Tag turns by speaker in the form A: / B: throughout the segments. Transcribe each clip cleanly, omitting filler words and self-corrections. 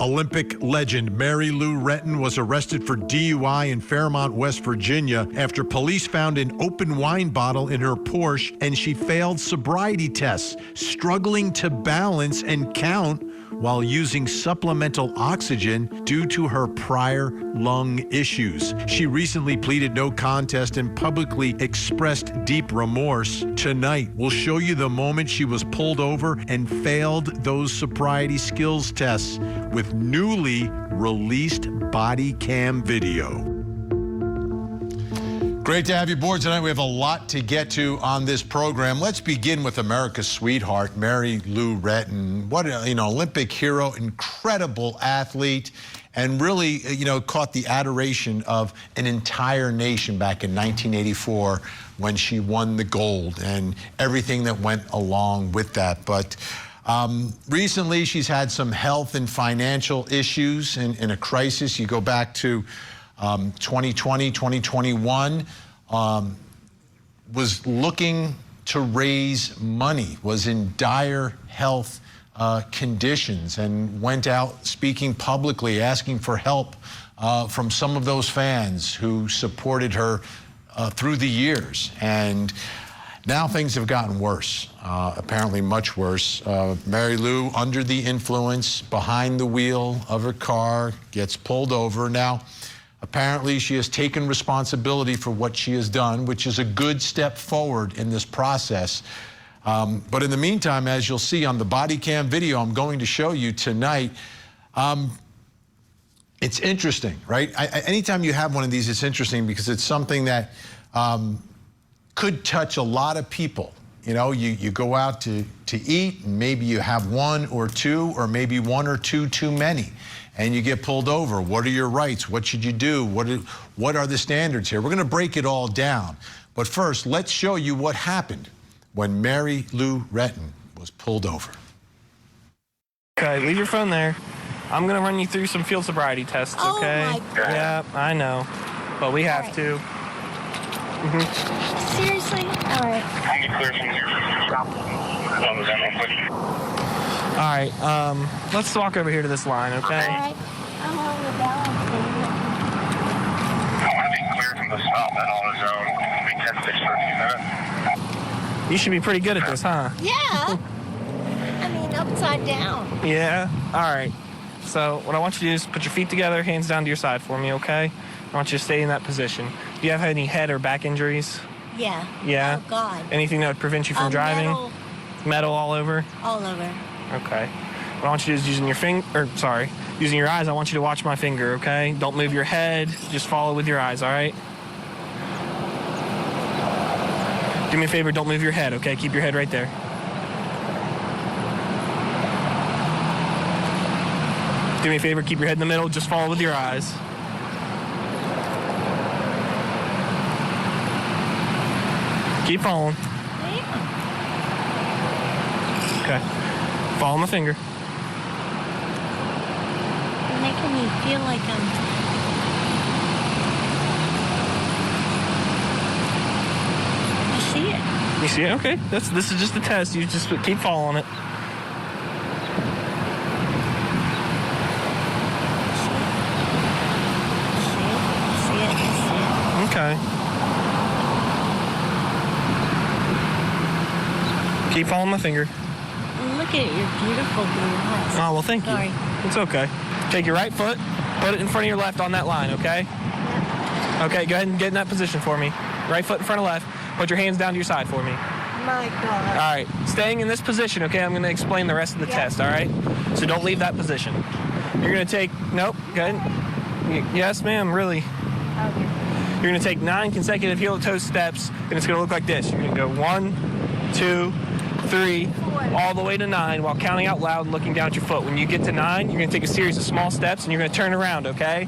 A: Olympic legend Mary Lou Retton was arrested for DUI in Fairmont, West Virginia after police found an open wine bottle in her Porsche and she failed sobriety tests, struggling to balance and count while using supplemental oxygen due to her prior lung issues. She recently pleaded no contest and publicly expressed deep remorse. Tonight, we'll show you the moment she was pulled over and failed those sobriety skills tests with newly released BODYCAM video. Great to have you aboard tonight. We have a lot to get to on this program. Let's begin with America's sweetheart, Mary Lou Retton. What an Olympic hero, incredible athlete, and really, caught the adoration of an entire nation back in 1984 when she won the gold and everything that went along with that. But recently, she's had some health and financial issues in a crisis. You go back to 2020, 2021, was looking to raise money, was in dire health conditions, and went out speaking publicly, asking for help from some of those fans who supported her through the years. And now things have gotten worse, apparently much worse. Mary Lou, under the influence, behind the wheel of her car, gets pulled over. Now, apparently, she has taken responsibility for what she has done, which is a good step forward in this process. But in the meantime, as you'll see on the BODYCAM video I'm going to show you tonight, it's interesting, right? Anytime you have one of these, it's interesting because it's something that could touch a lot of people. You go out to eat, and maybe you have one or two, or maybe one or two too many, and you get pulled over. What are your rights? What should you do? What are the standards here? We're going to break it all down. But first, let's show you what happened when Mary Lou Retton was pulled over.
B: Okay, leave your phone there. I'm going to run you through some field sobriety tests, okay?
C: Oh, my God.
B: Yeah, I know, but we have
C: right.
B: to.
C: Seriously? All right.
B: All right, let's walk over here to this line, okay?
C: All right. I'm on the balance beam.
D: I want to be clear from the stop and on his own. We can fix for a few minutes.
B: You should be pretty good at this, huh?
C: Yeah. I mean, upside down.
B: Yeah? All right. So what I want you to do is put your feet together, hands down to your side for me, okay? I want you to stay in that position. Do you have any head or back injuries?
C: Yeah.
B: Yeah?
C: Oh, God.
B: Anything that would prevent you from driving? Metal all over?
C: All over.
B: Okay. What I want you to do is using your eyes, I want you to watch my finger, okay? Don't move your head, just follow with your eyes, all right? Do me a favor, don't move your head, okay? Keep your head right there. Do me a favor, keep your head in the middle, just follow with your eyes. Keep following. Okay. Follow my finger.
C: You're making me feel like I see it.
B: You see it? Okay. This is just a test. You just keep following it.
C: See it.
B: Okay. Keep following my finger.
C: Look at your beautiful blue eyes.
B: Oh, well, thank
C: Sorry.
B: you. It's okay. Take your right foot, put it in front of your left on that line, okay? Okay, go ahead and get in that position for me. Right foot in front of left. Put your hands down to your side for me.
C: My God.
B: All right, staying in this position, okay? I'm going to explain the rest of the test, all right? So don't leave that position. You're going to take, nope, good. Yes, ma'am, really.
C: Okay.
B: You're going to take 9 consecutive heel-to-toe steps, and it's going to look like this. You're going to go 1, 2, 3, all the way to 9 while counting out loud and looking down at your foot. When you get to 9, you're going to take a series of small steps, and you're going to turn around, okay?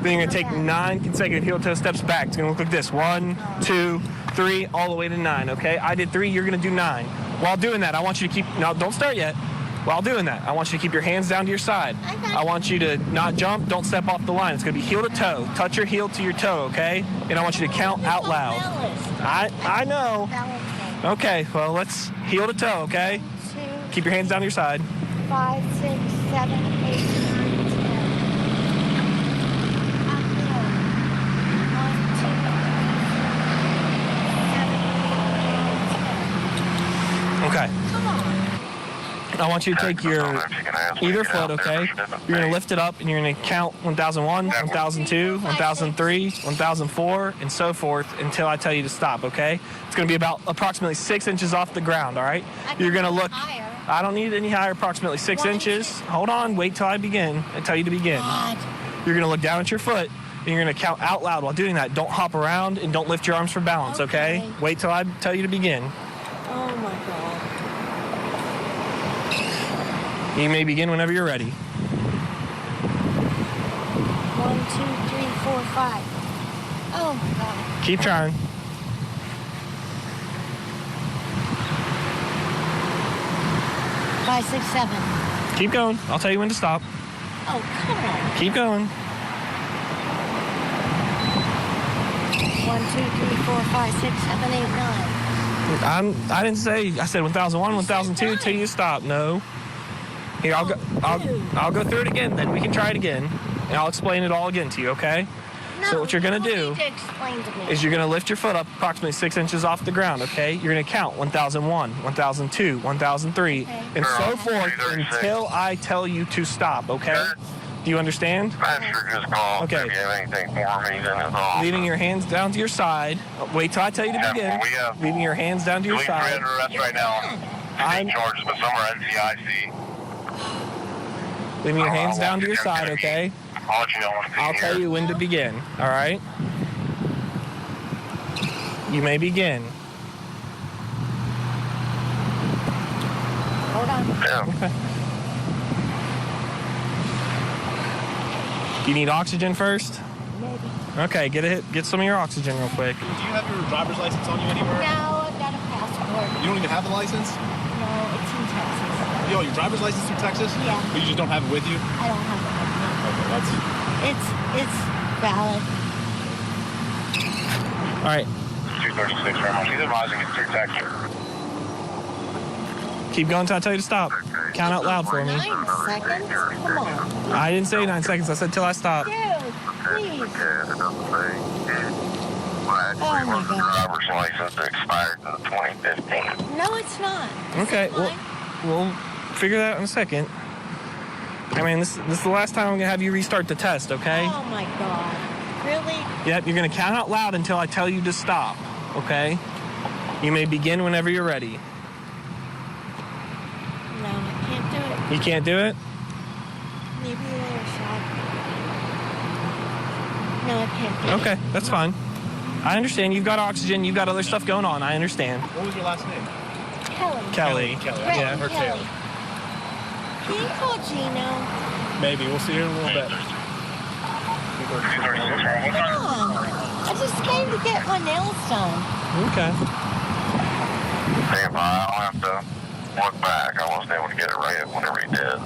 B: Then you're going to take 9 consecutive heel-toe steps back. It's going to look like this. 1, 2, 3, all the way to 9, okay? I did 3, you're going to do 9. While doing that, I want you to keep... No, don't start yet. While doing that, I want you to keep your hands down to your side. I want you to not jump, don't step off the line. It's going to be heel to toe. Touch your heel to your toe, okay? And I want you to count out loud. I know. Okay, well, let's heel to toe, okay?
C: 2,
B: Keep your hands down to your side.
C: 5, 6, 7, 8, 9,
B: I want you to take your either foot, okay? You're going to lift it up, and you're going to count 1,001, 1,002, 1,003, 1,004, and so forth until I tell you to stop, okay? It's going to be about approximately 6 inches off the ground, all right? You're going to look.
C: Higher.
B: I don't need any higher, approximately 6
C: 1
B: inches.
C: inch.
B: Hold on, wait till I begin. I tell you to begin.
C: God.
B: You're going to look down at your foot, and you're going to count out loud while doing that. Don't hop around, and don't lift your arms for balance, okay?
C: Okay.
B: Wait till I tell you to begin.
C: Oh my God.
B: You may begin whenever you're ready.
C: 1, 2, 3, 4, 5. Oh my God.
B: Keep trying.
C: Five, 6, 7.
B: Keep going. I'll tell you when to stop.
C: Oh, come on.
B: Keep going.
C: 1, 2, 3, 4, 5, 6, 7, 8, 9.
B: I didn't say. I said 1,001, 1,002 till you stop. No. Here, I'll go through it again. Then we can try it again, and I'll explain it all again to you. Okay?
C: No,
B: So what you're gonna
C: you
B: do
C: need to explain to me.
B: is you're gonna lift your foot up approximately 6 inches off the ground. Okay? You're gonna count 1,001, 1,00002, 1,003,
C: Okay.
B: and so
D: Girl,
B: forth
D: 36.
B: until I tell you to stop. Okay? Do you understand?
D: I'm sure just call.
B: Okay.
D: If you have anything for me, then it's all.
B: Leaving your hands down to your side. Wait till I tell you to
D: Yeah,
B: begin.
D: we have-
B: Leaving your hands down to your
D: Doing
B: side.
D: 300 arrests right now.
B: I'm-
D: State charges, but some are NCIC.
B: Leaving your hands down to your side, okay?
D: I'll let you know when it's
B: I'll tell you when to begin, all right? You may begin.
C: Hold on.
D: Yeah.
B: Okay. Do you need oxygen first?
C: Maybe.
B: Okay, get some of your oxygen real quick.
E: Do you have your driver's license on you anywhere?
C: No, I've got a passport.
E: You don't even have the license?
C: No, it's in Texas.
E: Yo, your driver's license from Texas?
C: Yeah.
E: But you just don't have it with you?
C: I don't have it.
E: Okay, that's...
C: It's valid.
B: All right,
D: 236 very much. He's advising it's through Texas.
B: keep going until I tell you to stop. Count out loud for me.
C: 9 seconds? Come on.
B: I didn't say 9 seconds. I said till I stop.
C: Dude, please.
D: It doesn't say. Well, actually,
C: Oh, my
D: was the
C: God.
D: driver's license that expired in 2015.
C: No, it's not.
B: Okay, well, we'll figure that out in a second. I mean, this is the last time I'm gonna have you restart the test, okay?
C: Oh my God. Really?
B: Yep, you're gonna count out loud until I tell you to stop, okay? You may begin whenever you're ready.
C: No, I can't do it.
B: You can't do it?
C: Maybe later, shot. No, I can't do it.
B: Okay, that's fine. I understand. You've got oxygen. You've got other stuff going on. I understand.
E: What was your last name?
C: Kelly.
B: Kelly.
C: Brett
B: Yeah.
C: and
E: or
C: Kelly. Can you call Gino?
E: Maybe. We'll see you in a little bit.
D: 236 very much.
C: Come on. I just came to get my nails done.
B: Okay.
D: Stand by. I'll have to look back. I wasn't able to get it right whenever he did.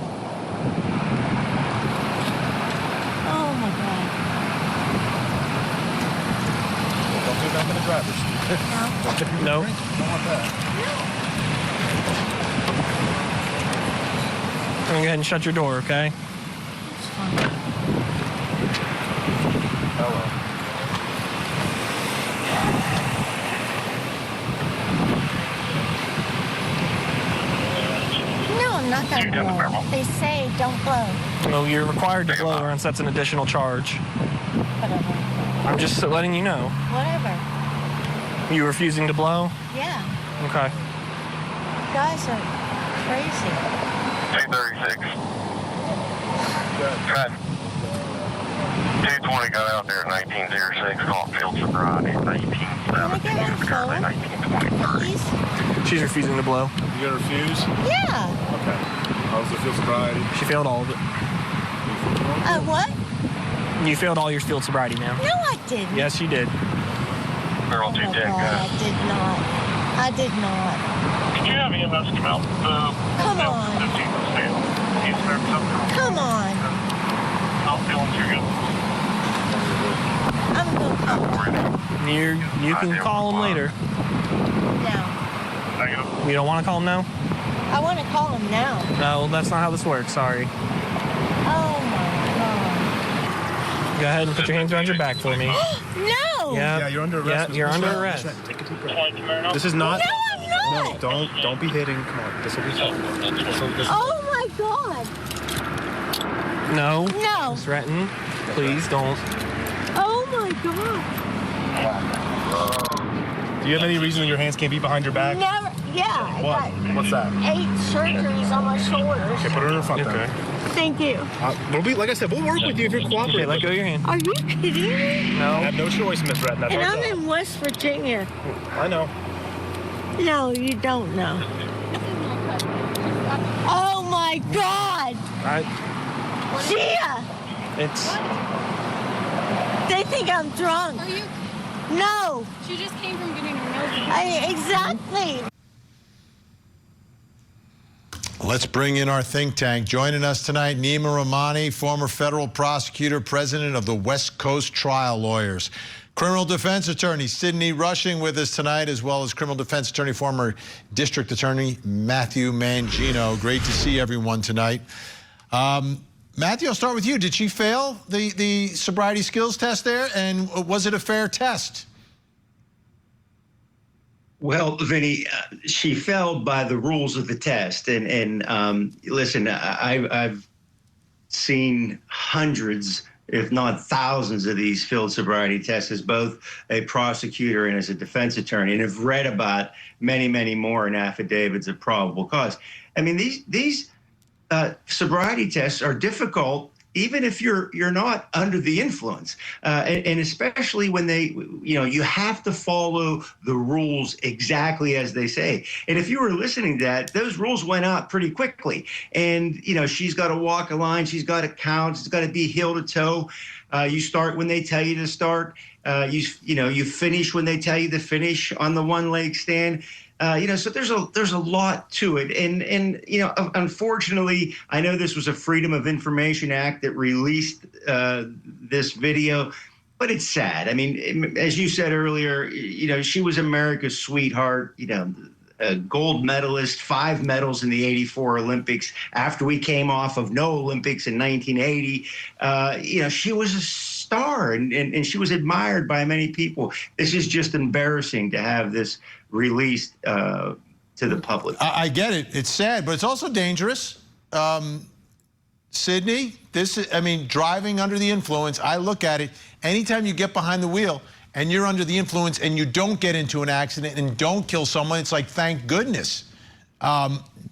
C: Oh my God.
E: Don't go back in the driver's seat.
B: No.
E: Don't want that.
B: I'm gonna go ahead and shut your door, okay?
C: It's fine.
E: Hello.
C: No, I'm not going to blow. They say don't blow.
B: Well, you're required to blow, or else that's an additional charge.
C: Whatever.
B: I'm just letting you know.
C: Whatever.
B: You refusing to blow?
C: Yeah.
B: Okay.
C: You guys are crazy.
D: 236. Cut. 220 got out there in 1906, called field sobriety. 1917, currently 1923.
C: Please?
B: She's refusing to blow.
E: You gonna refuse?
C: Yeah.
E: Okay. How was the field sobriety?
B: She failed all of it.
C: What?
B: You failed all your field sobriety, ma'am.
C: No, I didn't.
B: Yes, you did.
D: Girl,
C: Oh my
D: 210,
C: God, I did not. I did not.
D: Did you have EMS come out?
C: Come on. Come on.
D: I'm feeling too good.
C: I'm going to call
B: You can call him later.
C: now.
D: Negative.
B: You don't want to call him now?
C: I want to call him now.
B: No, that's not how this works. Sorry.
C: Oh my
B: Go ahead and put your hands around your back for me.
C: God. No.
B: Yeah.
E: Yeah, you're under arrest.
B: Yeah, you're under arrest.
E: Take a deep breath. This is not...
C: No, I'm not. what?
E: Don't be hitting. Come on, this will be fun.
C: Oh my God.
B: No.
C: No.
B: Ms. Retton, please don't.
C: Oh my God.
E: Do you have any reason your hands can't be behind your back?
C: Never. Yeah. I
E: What?
C: got
E: What's that?
C: 8 surgeries on my shoulders.
E: Okay, put it in the front
B: Okay.
C: Thank you.
E: Like I said, we'll work with you if you're
B: Okay,
E: cooperating.
B: let go of your hand.
C: Are you kidding me?
E: I
B: No.
E: have no choice, Miss Retton. That's
C: And
E: our
C: I'm
E: job.
C: in West Virginia.
E: I know.
C: No, you don't know. Oh my God. Gia!
B: It's.
C: They think I'm drunk.
F: Are you?
C: No.
F: She just came from getting her nose.
C: Exactly.
A: Let's bring in our think tank. Joining us tonight, Nima Rahmani, former federal prosecutor, president of the West Coast Trial Lawyers. Criminal defense attorney Sydney Rushing with us tonight, as well as criminal defense attorney, former district attorney Matthew Mangino. Great to see everyone tonight. Matthew, I'll start with you. Did she fail the sobriety skills test there, and was it a fair test?
G: Well, Vinny, she fell by the rules of the test. And listen, I've seen hundreds, if not thousands, of these field sobriety tests as both a prosecutor and as a defense attorney, and have read about many, many more in affidavits of probable cause. I mean, these sobriety tests are difficult, even if you're not under the influence, and especially when they, you have to follow the rules exactly as they say. And if you were listening to that, those rules went out pretty quickly. And she's got to walk a line, she's got to count, it's got to be heel to toe. You start when they tell you to start. You finish when they tell you to finish on the one leg stand. So there's a lot to it, and unfortunately, I know this was a Freedom of Information Act that released this video, but it's sad. I mean, as you said earlier, she was America's sweetheart. A gold medalist, 5 medals in the '84 Olympics. After we came off of no Olympics in 1980, she was a star, and she was admired by many people. This is just embarrassing to have this released to the public.
A: I get it. It's sad, but it's also dangerous. Sydney, driving under the influence, I look at it, anytime you get behind the wheel and you're under the influence and you don't get into an accident and don't kill someone, it's like, thank goodness.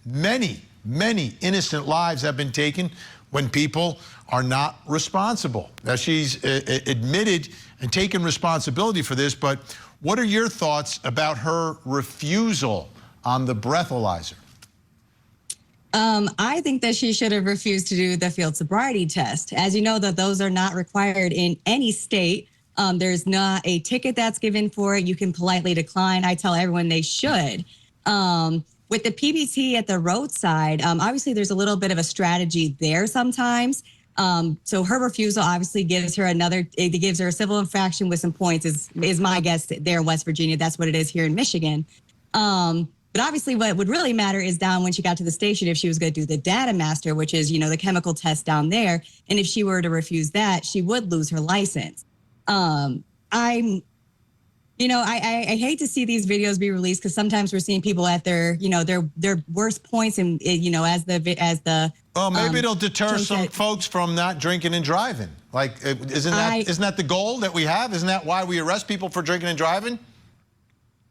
A: Many, many innocent lives have been taken when people are not responsible. Now, she's admitted and taken responsibility for this, but what are your thoughts about her refusal on the breathalyzer?
H: I think that she should have refused to do the field sobriety test. As you know, that those are not required in any state. There's not a ticket that's given for it. You can politely decline. I tell everyone they should. With the PBT at the roadside, obviously there's a little bit of a strategy there sometimes. So her refusal obviously gives her a civil infraction with some points is my guess there in West Virginia. That's what it is here in Michigan. But obviously what would really matter is down when she got to the station, if she was going to do the data master, which is, the chemical test down there. And if she were to refuse that, she would lose her license. I hate to see these videos be released because sometimes we're seeing people at their worst points, and
A: Well, maybe it'll deter some folks from not drinking and driving. Like, isn't that the goal that we have? Isn't that why we arrest people for drinking and driving?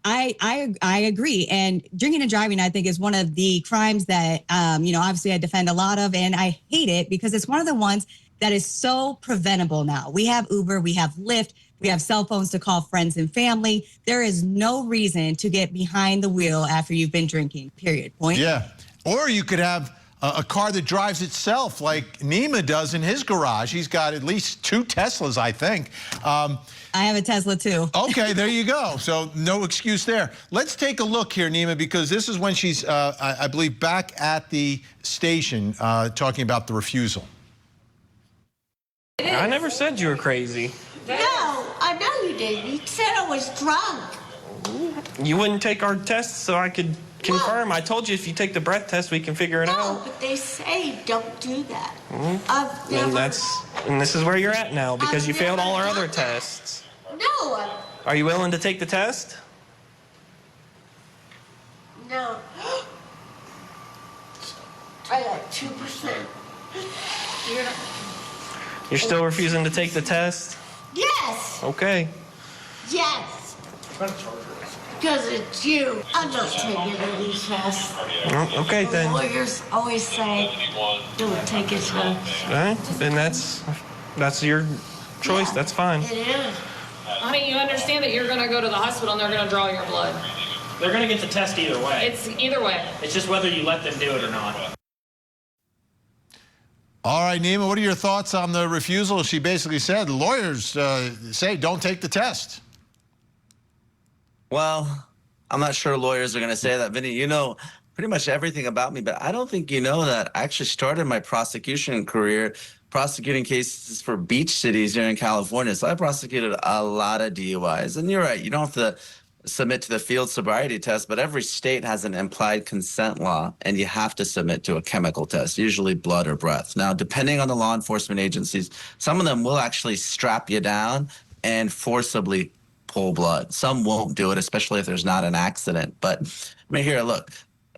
H: I agree. And drinking and driving, I think, is one of the crimes that, obviously I defend a lot of, and I hate it because it's one of the ones that is so preventable now. We have Uber, we have Lyft, we have cell phones to call friends and family. There is no reason to get behind the wheel after you've been drinking, period. Point.
A: Yeah. Or you could have a car that drives itself like Nima does in his garage. He's got at least 2 Teslas, I think.
H: I have a Tesla too.
A: Okay, there you go. So no excuse there. Let's take a look here, Nima, because this is when she's, I believe, back at the station talking about the refusal.
B: I never said you were crazy.
C: No, I know you did. You said I was drunk.
B: You wouldn't take our test so I could confirm. I told you if you take the breath test, we can figure it
C: No,
B: out.
C: but they say don't do that.
B: And this is where you're at now because
C: I've
B: you failed all our
C: never
B: other
C: done that.
B: tests.
C: No,
B: Are you willing to take the test?
C: 2%.
B: You're still refusing to take the test?
C: Yes!
B: Okay.
C: Yes! Because it's you. I'm not taking any tests.
B: Okay,
C: The
B: then.
C: lawyers always say, don't take a test.
B: All right, then that's your choice.
C: Yeah,
B: That's fine.
C: It is.
F: Honey, you understand that you're gonna go to the hospital and they're gonna draw your blood.
I: They're going to get the test either way.
F: It's either way.
I: It's just whether you let them do it or not.
A: All right, Nima, what are your thoughts on the refusal? She basically said, lawyers say don't take the test.
J: Well, I'm not sure lawyers are going to say that. Vinny, you know pretty much everything about me, but I don't think you know that I actually started my prosecution career prosecuting cases for beach cities here in California. So I prosecuted a lot of DUIs. And you're right, you don't have to submit to the field sobriety test, but every state has an implied consent law, and you have to submit to a chemical test, usually blood or breath. Now, depending on the law enforcement agencies, some of them will actually strap you down and forcibly pull blood. Some won't do it, especially if there's not an accident. But I mean, here, look.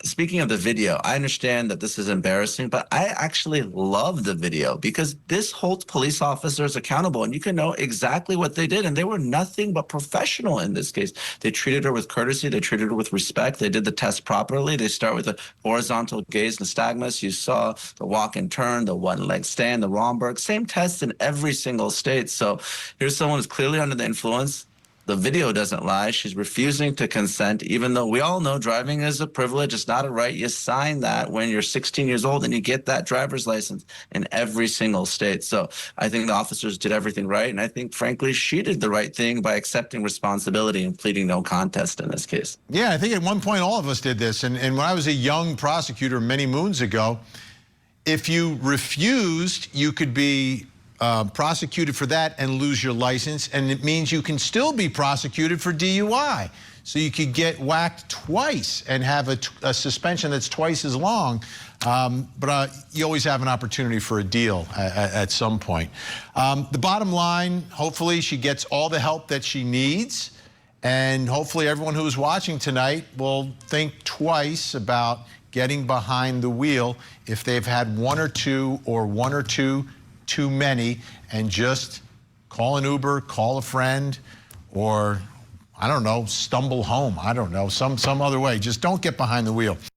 J: Speaking of the video, I understand that this is embarrassing, but I actually love the video because this holds police officers accountable, and you can know exactly what they did. And they were nothing but professional in this case. They treated her with courtesy. They treated her with respect. They did the test properly. They start with a horizontal gaze nystagmus. You saw the walk and turn, the one-leg stand, the Romberg. Same test in every single state. So here's someone who's clearly under the influence. The video doesn't lie. She's refusing to consent, even though we all know driving is a privilege. It's not a right. You sign that when you're 16 years old and you get that driver's license in every single state. So I think the officers did everything right. And I think, frankly, she did the right thing by accepting responsibility and pleading no contest in this case.
A: Yeah, I think at one point all of us did this. And when I was a young prosecutor many moons ago, if you refused, you could be prosecuted for that and lose your license, and it means you can still be prosecuted for DUI. So you could get whacked twice and have a suspension that's twice as long, but you always have an opportunity for a deal at some point. The bottom line, hopefully she gets all the help that she needs, and hopefully everyone who's watching tonight will think twice about getting behind the wheel if they've had one or two too many, and just call an Uber, call a friend, or I don't know, stumble home. I don't know, some other way. Just don't get behind the wheel.